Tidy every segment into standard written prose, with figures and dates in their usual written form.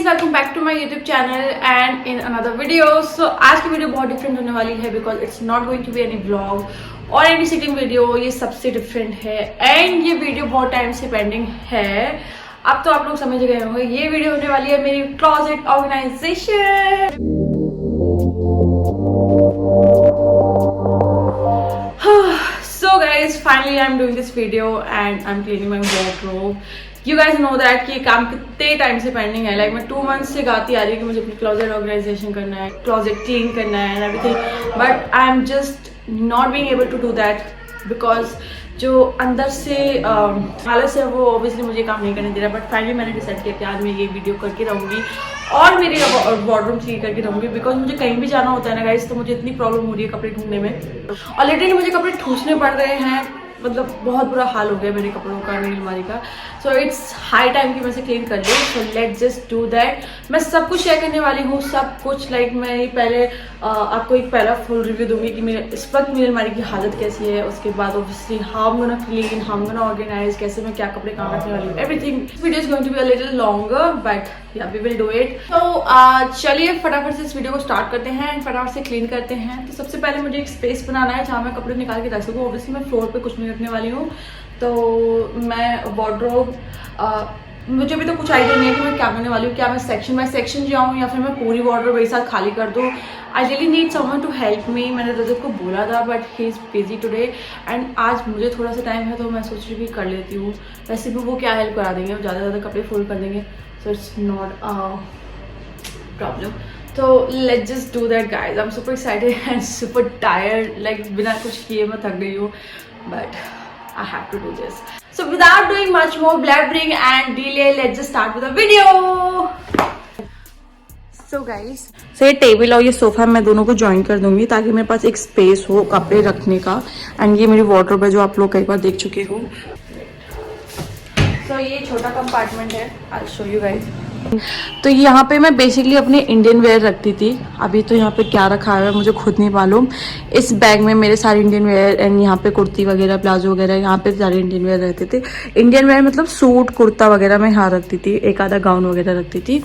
Guys, welcome back to my YouTube channel and in another video. So आज की video बहुत different होने वाली है because it's not going to be any vlog और any sitting video. ये सबसे डिफरेंट है एंड ये वीडियो बहुत टाइम से पेंडिंग है। अब तो आप लोग समझ गए होंगे, ये वीडियो होने वाली है मेरी closet organization. So guys, finally I'm doing this video and I'm cleaning my wardrobe. You guys know that कि ये काम कितने टाइम से पेंडिंग है। लाइक मैं 2 months से गाती आ रही हूँ कि मुझे अपनी क्लोजेट ऑर्गेनाइजेशन करना है, क्लोजेट क्लीन करना है and everything, but I am just not being able to do that because जो अंदर से आलस है वो ऑब्वियसली मुझे काम नहीं करने दे रहा। बट फाइनली मैंने डिसाइड किया कि आज मैं ये वीडियो करके रहूँगी और मेरी वार्डरोब क्लीन करके रहूँगी बिकॉज मुझे कहीं भी जाना होता है ना गाइस, तो मुझे इतनी प्रॉब्लम हो रही है कपड़े ढूंढने में और लिटरली मुझे कपड़े ठूसने पड़ रहे हैं। मतलब बहुत बुरा हाल हो गया मेरे कपड़ों का, मेरी अलमारी का। सो इट्स हाई टाइम कि मैं इसे क्लीन कर लूँ। So let's just do that. मैं सब कुछ शेयर करने वाली हूँ, सब कुछ। लाइक मैं पहले आपको एक पहला फुल रिव्यू दूंगी कि मेरे इस वक्त मेरी अलमारी की हालत कैसी है। उसके बाद obviously how am gonna clean, how am gonna organize, कैसे मैं क्या कपड़े कहाँ रखने वाली हूँ, everything. Video is going to be a little longer but yeah we will do it. तो चलिए फटाफट से इस वीडियो को स्टार्ट करते हैं एंड फटाफट से क्लीन करते हैं। तो सबसे पहले मुझे एक स्पेस बनाना है जहाँ मैं कपड़े निकाल के रख सकूँ। ऑब्वियसली मैं फ्लोर पे कुछ नहीं रखने वाली हूँ, तो मैं वार्डरोब मुझे अभी तो कुछ आइडिया नहीं है कि मैं क्या करने वाली हूँ। क्या मैं सेक्शन बाय सेक्शन जाऊँ या फिर मैं पूरी वार्डरोब एक साथ खाली कर दूँ। I really need someone to help me. मैंने रजत को बोला था but he is busy today and आज मुझे थोड़ा सा टाइम है तो मैं सोच रही हूँ कर लेती हूँ। वैसे भी वो क्या हेल्प करा देंगे, वो ज़्यादा से ज़्यादा कपड़े फोल्ड कर देंगे, सो इट्स नॉट प्रॉब्लम। तो let's just do that guys. I am super excited and super tired. Like बिना कुछ किए मैं थक गई हूँ but I have to do this. So without doing much more blabbering and delay, let's just start with the video. So guys, ये table और ये सोफा मैं दोनों को ज्वाइन कर दूंगी ताकि मेरे पास एक स्पेस हो कपड़े रखने का। एंड ये मेरी वार्डरोब है जो आप लोग कई बार देख चुके हो। तो ये छोटा कंपार्टमेंट है, I'll show you guys. तो यहाँ पे मैं बेसिकली अपने इंडियन वेयर रखती थी। अभी तो यहाँ पे क्या रखा है मुझे खुद नहीं मालूम। इस बैग में मेरे सारे इंडियन वेयर एंड यहाँ पे कुर्ती वगैरह, प्लाजो वगैरह, यहाँ पे सारे इंडियन वेयर रहते थे। इंडियन वेयर मतलब सूट कुर्ता वगैरह मैं यहाँ रखती थी, एक आधा गाउन वगैरह रखती थी।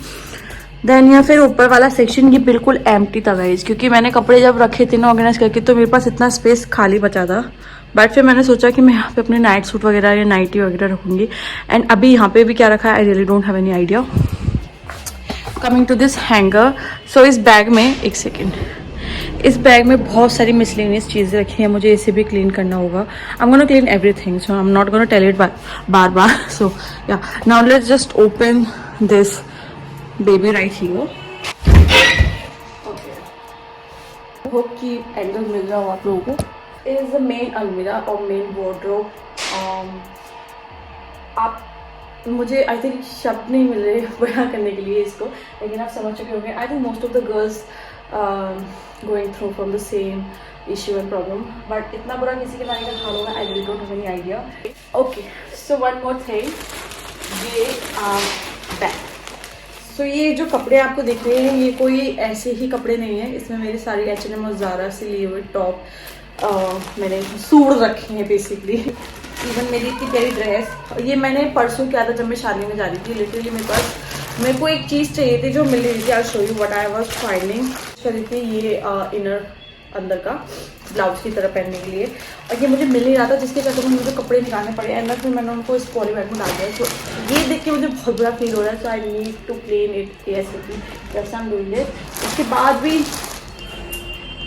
देन यहाँ फिर ऊपर वाला सेक्शन ये बिल्कुल एम्प्टी था गाइस, क्योंकि मैंने कपड़े जब रखे थे ना ऑर्गेनाइज करके तो मेरे पास इतना स्पेस खाली बचा था। बट फिर मैंने सोचा कि मैं यहाँ पे अपने नाइट सूट वगैरह या नाइटी वगैरह रखूँगी। एंड अभी यहाँ पे भी क्या रखा है I really don't have any idea. Coming to this hanger. So इस बैग में एक सेकेंड, इस बैग में बहुत सारी मिसलेनियस चीज़ें रखी हैं, मुझे इसे भी क्लीन करना होगा। I am gonna clean everything, so I am not gonna tell it बार बार। So yeah now let's just open this baby right here. Hope कि एंगल मिल रहा हो आप लोगों को। इज द मेन अलमीरा और मेन वार्डरोब। आप मुझे आई थिंक शब्द नहीं मिल रहे बयां करने के लिए इसको, लेकिन आप समझ चुके होंगे। I think most of the girls going through from the same issue and problem, but इतना बुरा किसी के बारे का हाल होगा I don't have any idea. Okay, so one more thing, ये बैग। सो ये जो कपड़े आपको दिख रहे हैं ये कोई ऐसे ही कपड़े नहीं है, इसमें मेरे सारे H&M और ज़ारा से लिए हुए टॉप मैंने सूट रखे हैं बेसिकली। इवन मेरी इतनी प्यारी ड्रेस, ये मैंने परसों किया था जब मैं शादी में जा रही थी। लिटरली मेरे को एक चीज़ चाहिए थी जो मिल रही थी। I show you what I was finding. करी थी ये इनर अंदर का ब्लाउज की तरह पहनने के लिए, और ये मुझे मिल नहीं रहा था जिसके चक्कर में मुझे कपड़े निकालने पड़े। एंड फिर मैंने उनको इस पॉली बैग में डाल दिया। तो ये देख के मुझे बहुत बुरा फील हो रहा है। So I need to clean it ASAP, just I am doing it. उसके बाद भी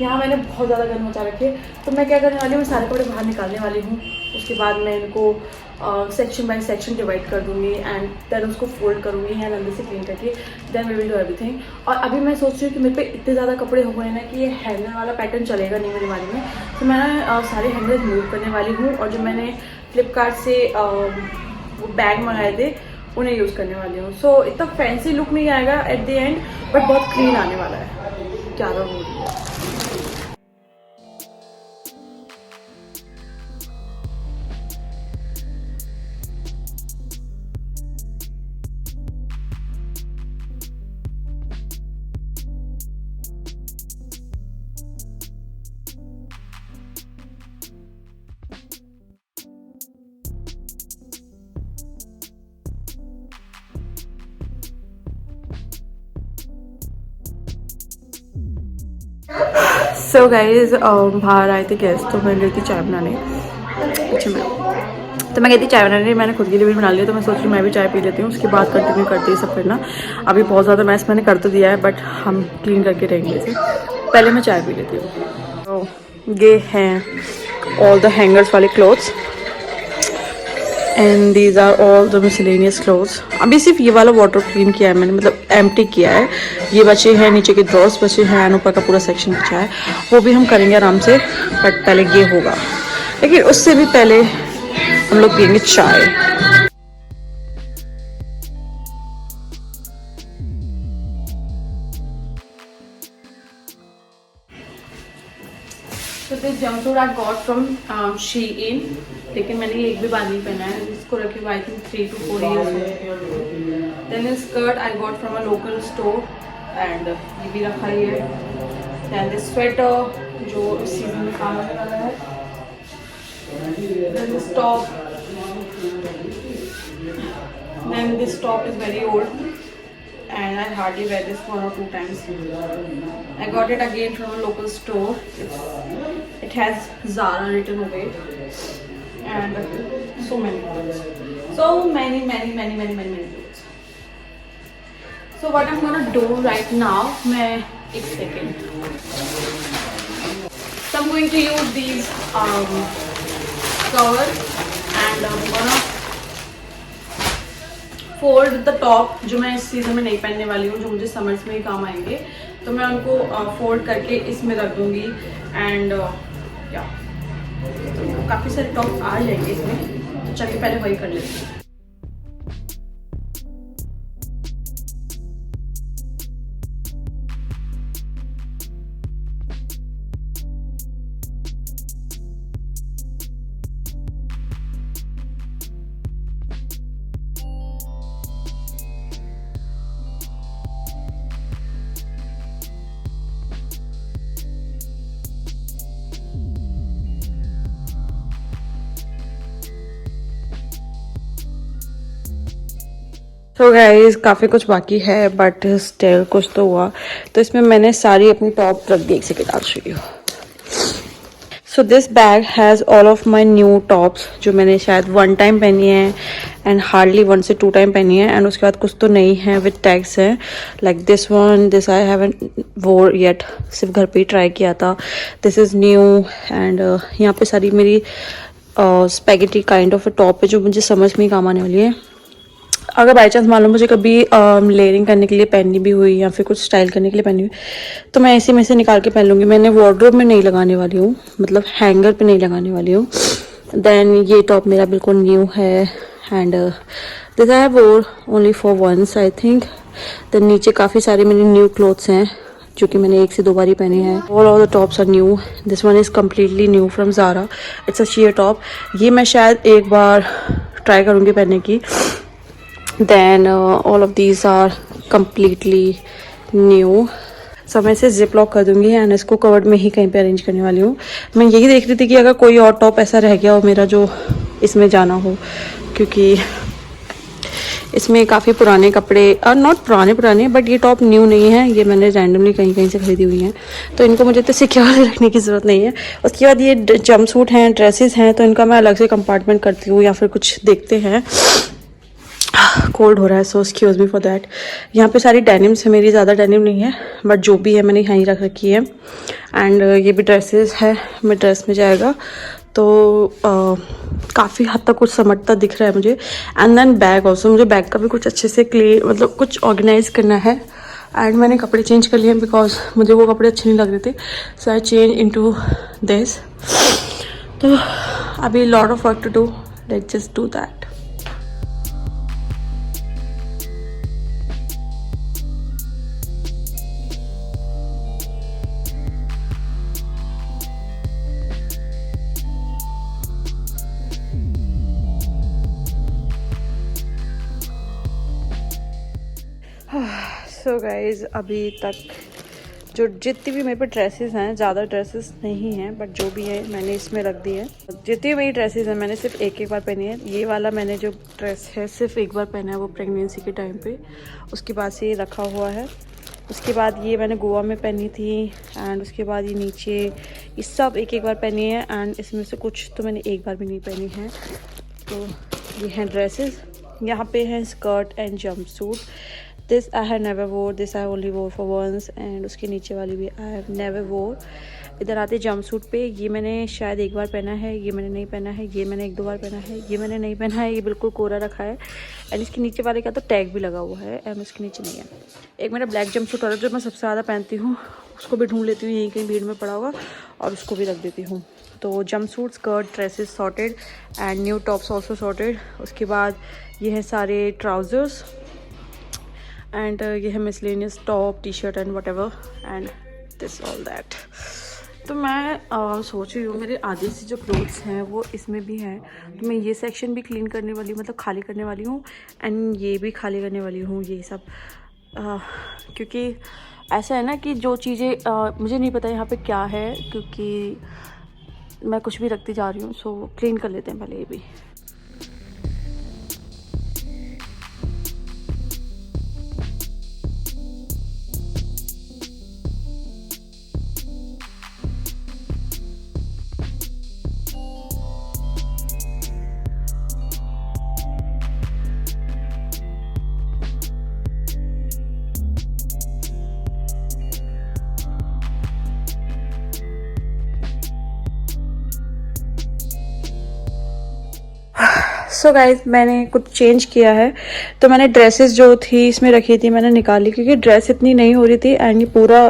यहाँ मैंने बहुत ज़्यादा गंद मचा रखी है, तो मैं क्या करने वाली हूँ, सारे कपड़े बाहर निकालने वाली हूँ। उसके बाद मैं इनको सेक्शन बाय सेक्शन डिवाइड कर दूँगी एंड देन उसको फोल्ड करूँगी एंड अंदर से क्लीन करके then we will do everything. और अभी मैं सोच रही हूँ कि मेरे पे इतने ज़्यादा कपड़े हो गए हैं ना कि ये हैंगर वाला पैटर्न चलेगा नहीं मेरे बारे में। तो मैं सारे हैंगर मूव करने वाली हूँ और जो मैंने फ्लिपकार्ट से वो बैग मंगाए थे उन्हें यूज़ करने वाली हूँ। सो इतना फैंसी लुक नहीं आएगा एट द एंड, बट बहुत क्लीन आने वाला है। ज़्यादा हो रही है। सो गाइज बाहर आए थे गेस्ट, तो मैं गई थी चाय बनाने। अच्छा मैं गई थी चाय बनाने, मैंने खुद के लिए भी बना लिया, तो मैं सोच रही हूँ मैं भी चाय पी लेती हूँ, उसके बाद कंटिन्यू करते ही सब करना। अभी बहुत ज़्यादा मैस मैंने कर तो दिया है, बट हम क्लीन करके रहेंगे इसे। पहले मैं चाय पी लेती हूँ। तो ये हैं ऑल द हैंगर्स वाले clothes and these are all the miscellaneous clothes. अभी सिर्फ ये वाला वाटर क्लीन किया है मैंने, मतलब एम्प्टी किया है। ये बचे हैं, नीचे के ड्रॉर्स बचे हैं, एंड ऊपर का पूरा सेक्शन बचा है, वो भी हम करेंगे आराम से, बट पहले ये होगा। लेकिन उससे भी पहले हम लोग पियेंगे चाय। So this jumpsuit I got from Shein, लेकिन मैंने ये एक भी बार नहीं पहना है, इसको रखे हुए I think 3 to 4 years। Then this skirt I got from a local store and ये भी रखा ही है। Then this sweater जो इस सीजन में काम आने वाला है। Then this top, then this top is very old and I hardly wear this 1 or 2 times. I got it again from a local store. It has Zara written over it and so many clothes. So many clothes. So what I'm gonna do right now, मैं एक second. So I'm going to use these covers and I'm gonna fold the top, जो मैं इस season में नहीं पहनने वाली हूँ, जो मुझे समर्स में ही काम आएंगे, तो मैं उनको फोल्ड करके इसमें रख दूँगी। एंड या तो काफ़ी सारे टॉप आ जाएंगे इसमें, तो चलिए पहले वही कर लेते हैं। तो गाइस काफ़ी कुछ बाकी है, बट स्टिल कुछ तो हुआ। तो इसमें मैंने सारी अपनी टॉप रख दी, एक सेकेंड डाल रही हूँ। So this bag has all of my new tops, जो मैंने शायद 1 टाइम पहनी है एंड हार्डली 1 से 2 टाइम पहनी है। एंड उसके बाद कुछ तो नहीं है विद टैग्स हैं, like this one, this I haven't वोर येट, सिर्फ घर पे ही ट्राई किया था। दिस इज़ न्यू एंड यहाँ पे सारी मेरी spaghetti kind of a top है, जो मुझे समझ में ही काम आने वाली है। अगर बाई चांस मान लो मुझे कभी लेयरिंग करने के लिए पहननी भी हुई या फिर कुछ स्टाइल करने के लिए पहनी हुई, तो मैं ऐसे में से निकाल के पहन लूँगी। मैंने वार्डरोब में नहीं लगाने वाली हूँ, मतलब हैंगर पे नहीं लगाने वाली हूँ। देन ये टॉप मेरा बिल्कुल न्यू है and this I have wore only for once I think. Then नीचे काफ़ी सारे मेरे न्यू क्लोथ्स हैं, जो कि मैंने 1 से 2 बार ही पहने हैं। All the tops are new. This one is completely new from Zara, it's a sheer top. ये मैं शायद एक बार ट्राई करूँगी पहनने की। Then all of these are completely new। सब मैं इसे जिप लॉक कर दूंगी एंड इसको कवर्ड में ही कहीं पे अरेंज करने वाली हूँ। मैं यही देख रही थी कि अगर कोई और टॉप ऐसा रह गया हो मेरा जो इसमें जाना हो, क्योंकि इसमें काफ़ी पुराने कपड़े, और नॉट पुराने बट ये टॉप न्यू नहीं है, ये मैंने रैंडमली कहीं से खरीदी हुई हैं, तो इनको मुझे तो सिक्योर रखने की ज़रूरत नहीं है। उसके बाद ये जंप सूट हैं, ड्रेसेस हैं, तो इनका मैं अलग से कंपार्टमेंट करती हूँ या फिर कुछ देखते हैं। कोल्ड हो रहा है, so excuse me for that. यहाँ पे सारी डेनिम्स है, मेरी ज़्यादा डेनिम नहीं है, बट जो भी है मैंने यहाँ ही रख रखी है। एंड ये भी ड्रेसेस है, मैं ड्रेस में जाएगा, तो काफ़ी हद तक कुछ समझता दिख रहा है मुझे। एंड देन बैग ऑल्सो, मुझे बैग का भी कुछ अच्छे से क्लीन, मतलब कुछ ऑर्गेनाइज करना है। एंड मैंने कपड़े चेंज कर लिए बिकॉज मुझे वो कपड़े अच्छे नहीं लग रहे थे, so I change into this. तो अभी lot of work to do, let's just do that. So guys अभी तक जो जितनी भी मेरे पे ड्रेसेस हैं, ज़्यादा ड्रेसेस नहीं हैं, बट जो भी है मैंने इसमें रख दी है। जितनी मेरी ड्रेसेस हैं मैंने सिर्फ एक बार पहनी है। ये वाला मैंने जो ड्रेस है सिर्फ एक बार पहना है, वो प्रेगनेंसी के टाइम पे, उसके बाद से ये रखा हुआ है। उसके बाद ये मैंने गोवा में पहनी थी, एंड उसके बाद ये नीचे ये सब एक एक बार पहनी है, एंड इसमें से कुछ तो मैंने एक बार भी नहीं पहनी है। तो ये हैं ड्रेसेस। यहाँ पे हैं skirt and jump suit. This I have never वोर, दिस आई ओनली वोर फॉर वंस, एंड उसके नीचे वाली भी आई हैव नेवर वोर। इधर आते जंप सूट पे, ये मैंने शायद एक बार पहना है, ये मैंने नहीं पहना है, ये मैंने एक दो बार पहना है, ये मैंने नहीं पहना है, ये बिल्कुल कोरा रखा है। एंड इसके नीचे वाले का तो टैग भी लगा हुआ है, एंड उसके नीचे नहीं है। एक मेरा ब्लैक जंप सूट और जो मैं सबसे ज़्यादा पहनती हूँ, उसको भी ढूंढ लेती हूँ, यहीं कहीं भीड़ में पड़ा होगा, और उसको भी रख देती हूँ। तो jump suit, skirt, dresses sorted, and new tops also sorted. उसके बाद ये है सारे ट्राउज़र्स, एंड ये है miscellaneous top, T shirt and what ever, and this all that. तो मैं सोच रही हूँ मेरे आधे से जो क्लोथ्स हैं वो इसमें भी हैं, तो मैं ये सेक्शन भी क्लीन करने वाली हूँ, मतलब खाली करने वाली हूँ, एंड ये भी खाली करने वाली हूँ, ये सब। क्योंकि ऐसा है ना कि जो चीज़ें मुझे नहीं पता यहाँ पे क्या है, क्योंकि मैं कुछ भी रखती जा रही हूँ। सो क्लीन कर लेते हैं पहले ये भी। सो गाइज मैंने कुछ चेंज किया है। तो मैंने ड्रेसेस जो थी इसमें रखी थी, मैंने निकाली, क्योंकि ड्रेस इतनी नहीं हो रही थी, एंड ये पूरा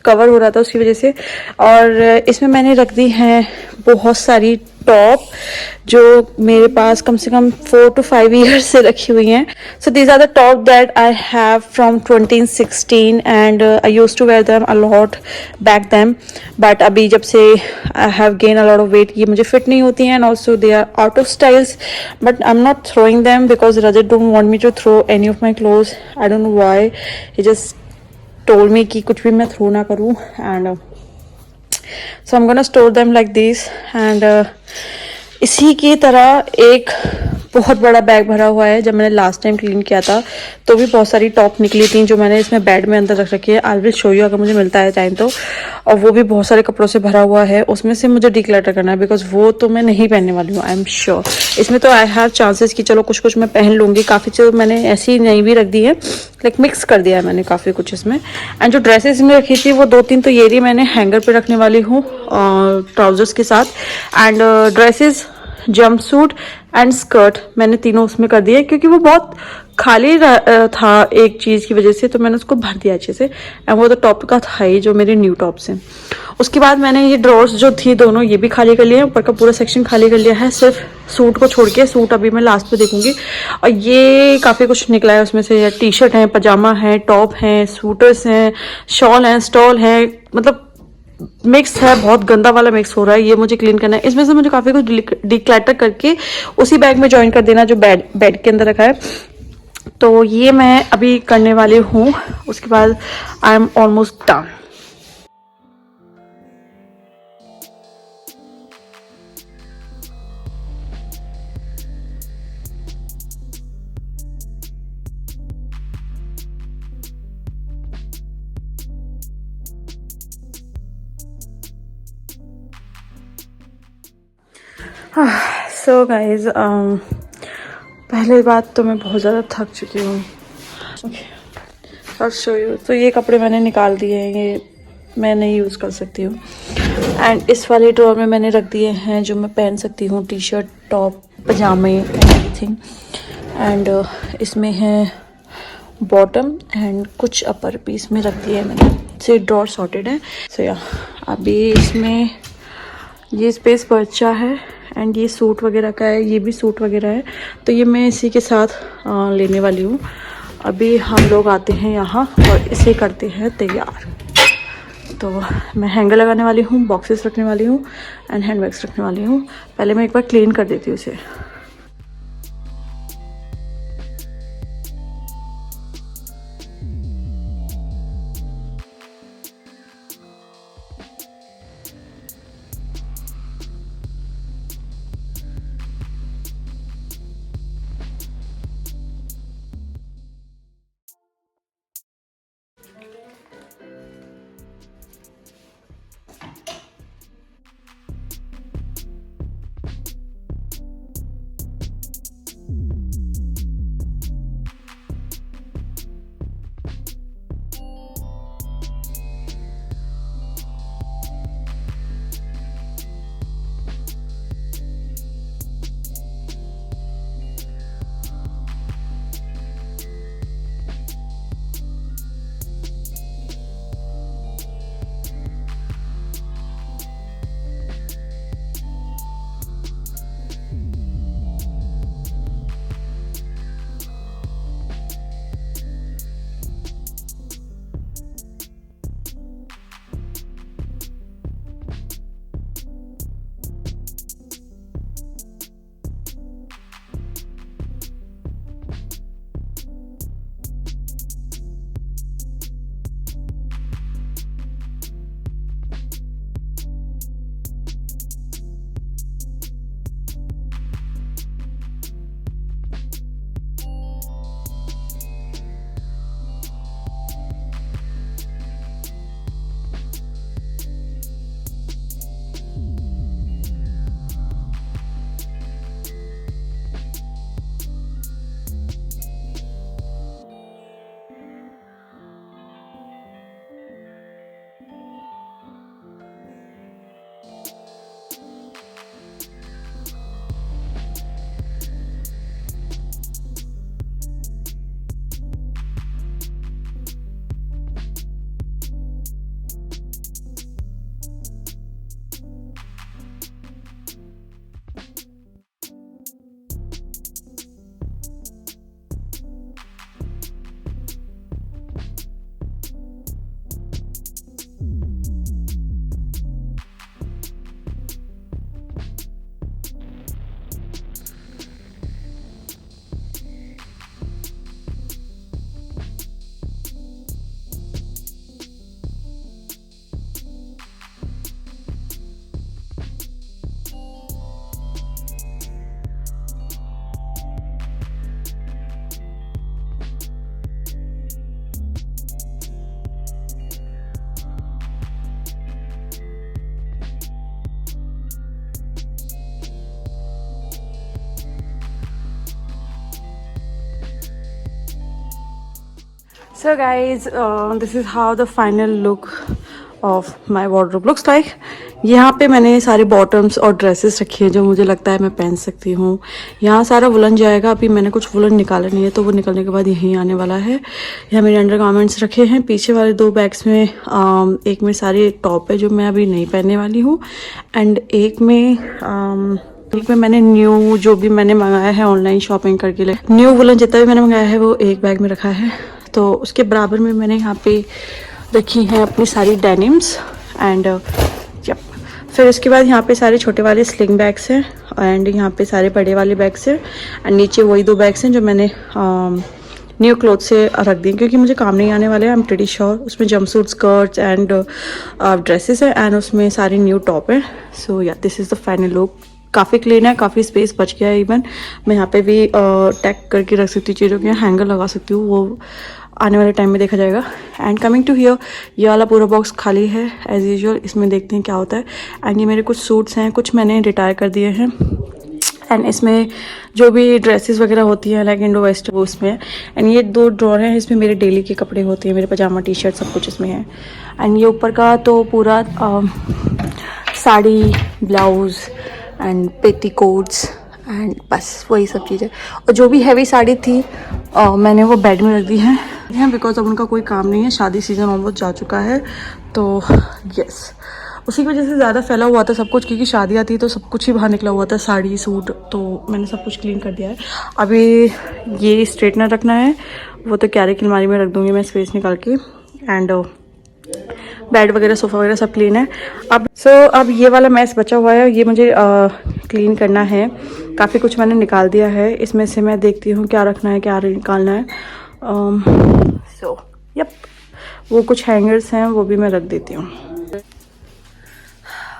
कवर हो रहा था उसकी वजह से। और इसमें मैंने रख दी हैं बहुत सारी टॉप, जो मेरे पास कम से कम 4 to 5 ईयर्स से रखी हुई हैं। So these are the top that I have from 2016, and I used to wear them a lot back them, but अभी जब से I have gain a lot of weight, ये मुझे फिट नहीं होती हैं, and also they are out of styles, but I am not throwing them because Rajat don't want me to throw any of my clothes. I don't know why, he just told me कि कुछ भी मैं throw ना करूँ, and so I'm gonna store them like this, and इसी की तरह एक बहुत बड़ा बैग भरा हुआ है। जब मैंने लास्ट टाइम क्लीन किया था तो भी बहुत सारी टॉप निकली थी, जो मैंने इसमें बेड में अंदर रख रखी है। आई विल शो यू अगर मुझे मिलता है टाइम तो। और वो भी बहुत सारे कपड़ों से भरा हुआ है, उसमें से मुझे डिक्लटर करना है, बिकॉज वो तो मैं नहीं पहनने वाली हूँ, आई एम श्योर। इसमें तो आई हैव चांसेस कि चलो कुछ कुछ मैं पहन लूँगी, काफ़ी चीज़ मैंने ऐसी नहीं भी रख दी है, लाइक मिक्स कर दिया है मैंने काफ़ी कुछ इसमें। एंड जो ड्रेसेस में रखी थी वो 2-3 तो ये रही, मैंने हैंगर पे रखने वाली हूँ ट्राउजर्स के साथ, and dresses, jump suit and skirt मैंने तीनों उसमें कर दिए, क्योंकि वो बहुत खाली था एक चीज़ की वजह से, तो मैंने उसको भर दिया अच्छे से। एंड वो तो टॉप का था ही, जो मेरे न्यू टॉप्स हैं। उसके बाद मैंने ये ड्रॉर्स जो थी दोनों, ये भी खाली कर लिए, ऊपर का पूरा सेक्शन खाली कर लिया है, सिर्फ सूट को छोड़ के। सूट अभी मैं लास्ट पे देखूंगी। और ये काफ़ी कुछ निकला है उसमें से, टी शर्ट है, पजामा है, टॉप हैं, सूटर्स हैं, शॉल हैं, स्टॉल है, मतलब मिक्स है, बहुत गंदा वाला मिक्स हो रहा है। ये मुझे क्लीन करना है। इसमें से मुझे काफ़ी कुछ डिक्लटर करके उसी बैग में ज्वाइन कर देना जो बेड के अंदर रखा है। तो ये मैं अभी करने वाली हूँ, उसके बाद I am almost done. So guys पहले बात तो मैं बहुत ज़्यादा थक चुकी हूँ। Show you. तो ये कपड़े मैंने निकाल दिए हैं, ये मैं नहीं यूज़ कर सकती हूँ। एंड इस वाले ड्रॉर में मैंने रख दिए हैं जो मैं पहन सकती हूँ, टी शर्ट, टॉप, पजामे एंड एवरीथिंग। एंड इसमें है बॉटम एंड कुछ अपर पीस में रख दिए हैं मैंने। से ड्रॉर सॉर्टेड है। सो या अभी इसमें ये स्पेस बचा है, एंड ये सूट वगैरह का है, ये भी सूट वगैरह है, तो ये मैं इसी के साथ लेने वाली हूँ। अभी हम लोग आते हैं यहाँ और इसे करते हैं तैयार। तो मैं हैंगर लगाने वाली हूँ, बॉक्सेस रखने वाली हूँ एंड हैंडबैग्स रखने वाली हूँ। पहले मैं एक बार क्लीन कर देती हूँ इसे। So guys, this is how the final look of my wardrobe looks like. यहाँ पे मैंने सारे बॉटम्स और ड्रेसेस रखी हैं जो मुझे लगता है मैं पहन सकती हूँ. यहाँ सारा वुलन जाएगा. अभी मैंने कुछ वुलन निकाला नहीं है तो वो निकलने के बाद यहीं आने वाला है. यहाँ मेरे अंडरगारमेंट्स रखे हैं. पीछे वाले 2 बैग्स में एक में सारे टॉप है जो मैं अभी नहीं पहनने वाली हूँ, एंड एक में मैंने न्यू जो भी मैंने मंगाया है ऑनलाइन शॉपिंग करके लिए, न्यू वुलन जितना भी मैंने मंगाया है वो एक बैग में रखा है. तो उसके बराबर में मैंने यहाँ पे रखी हैं अपनी सारी डेनिम्स एंड फिर उसके बाद यहाँ पे सारे छोटे वाले स्लिंग बैग्स हैं एंड यहाँ पे सारे बड़े वाले बैग्स हैं एंड नीचे वही 2 बैग्स हैं जो मैंने न्यू क्लॉथ से रख दी क्योंकि मुझे काम नहीं आने वाले हैं. I am pretty sure. उसमें जंपसूट, स्कर्ट्स एंड ड्रेसेस है एंड उसमें सारे न्यू टॉप है. सो या this is the final look. काफ़ी क्लीन है, काफ़ी स्पेस बच गया है. इवन मैं यहाँ पे भी टैग करके रख सकती हूँ चीज़ों के, हैंगर लगा सकती हूँ, वो आने वाले टाइम में देखा जाएगा. एंड कमिंग टू हियर, ये वाला पूरा बॉक्स खाली है एज यूजुअल. इसमें देखते हैं क्या होता है. एंड ये मेरे कुछ सूट्स हैं, कुछ मैंने रिटायर कर दिए हैं. एंड इसमें जो भी ड्रेसेस वगैरह होती हैं लाइक इंडो वेस्ट वो उसमें है. एंड ये 2 ड्रॉर हैं, इसमें मेरे डेली के कपड़े होते हैं, मेरे पजामा, टी शर्ट सब कुछ इसमें है. एंड ये ऊपर का तो पूरा sari, blouse and petticoats and बस वही सब चीज़ें. और जो भी हैवी साड़ी थी मैंने वो बेड में रख दी है बिकॉज अब उनका कोई काम नहीं है. शादी सीजन ऑलमोस्ट जा चुका है तो यस, उसी की वजह से ज़्यादा फैला हुआ था सब कुछ क्योंकि शादी आती है तो सब कुछ ही बाहर निकला हुआ था, साड़ी, सूट. तो मैंने सब कुछ क्लीन कर दिया है. अभी ये स्ट्रेटनर रखना है, वो तो कैरी की अलमारी में रख दूँगी मैं स्पेस निकाल के. एंड बेड वगैरह, सोफ़ा वगैरह सब क्लीन है. अब ये वाला मैस बचा हुआ है, ये मुझे क्लीन करना है. काफ़ी कुछ मैंने निकाल दिया है. इसमें से मैं देखती हूँ क्या रखना है, क्या निकालना है. यप, वो कुछ हैंगर्स हैं वो भी मैं रख देती हूँ.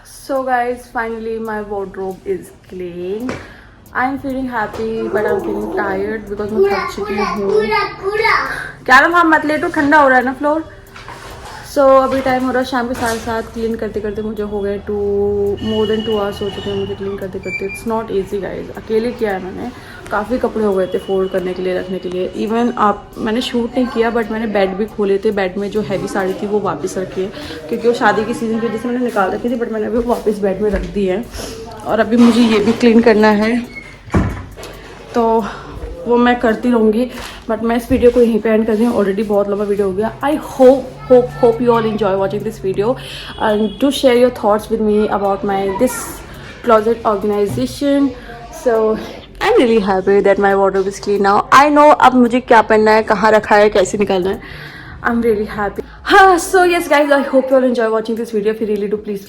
So guys, finally my wardrobe is clean. I am feeling happy but I am feeling tired because मैं थक चुकी हूँ. क्या ना वहाँ मत लेटो, ठंडा हो रहा है ना फ्लोर. सो अभी टाइम हो रहा है शाम के 7:30. क्लीन करते करते मुझे हो गए मोर देन 2 आवर्स हो चुके हैं मुझे क्लीन करते करते. It's not easy guys. अकेले किया है मैंने. काफ़ी कपड़े हो गए थे फोल्ड करने के लिए, रखने के लिए. इवन मैंने शूट नहीं किया बट मैंने बेड भी खोले थे. बेड में जो हैवी साड़ी थी वो वापस रखी है क्योंकि वो शादी की सीज़न की वजह से मैंने निकाल रखी थी, बट मैंने अभी वापस बेड में रख दी है. और अभी मुझे ये भी क्लीन करना है तो वो मैं करती रहूँगी. बट मैं इस वीडियो को यहीं पे एंड कर रही हूँ. ऑलरेडी बहुत लंबा वीडियो हो गया. I hope you all enjoy watching this video and do share your thoughts with me about this closet organization. So I'm really happy that my wardrobe is clean now. I know अब मुझे क्या पहनना है, कहाँ रखा है, कैसे निकालना है. I'm really happy. हाँ, so yes guys, I hope you all enjoy watching this video. if you really do, please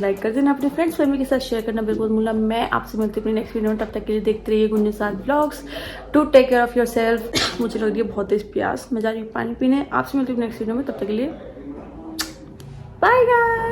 like कर देना, अपने फ्रेंड्स फैमिली के साथ शेयर करना बिल्कुल भूलना. मैं आपसे मिलती हूँ अपनी नेक्स्ट वीडियो में. तब तक के लिए देखते रहिए गुन्ने साथ vlogs. To take care of yourself. मुझे लग रही है बहुत तेज प्यास, मैं जा रही हूँ पानी पीने. आपसे मिलती हूँ नेक्स्ट वीडियो में. तब तक के लिए बाय गाइस.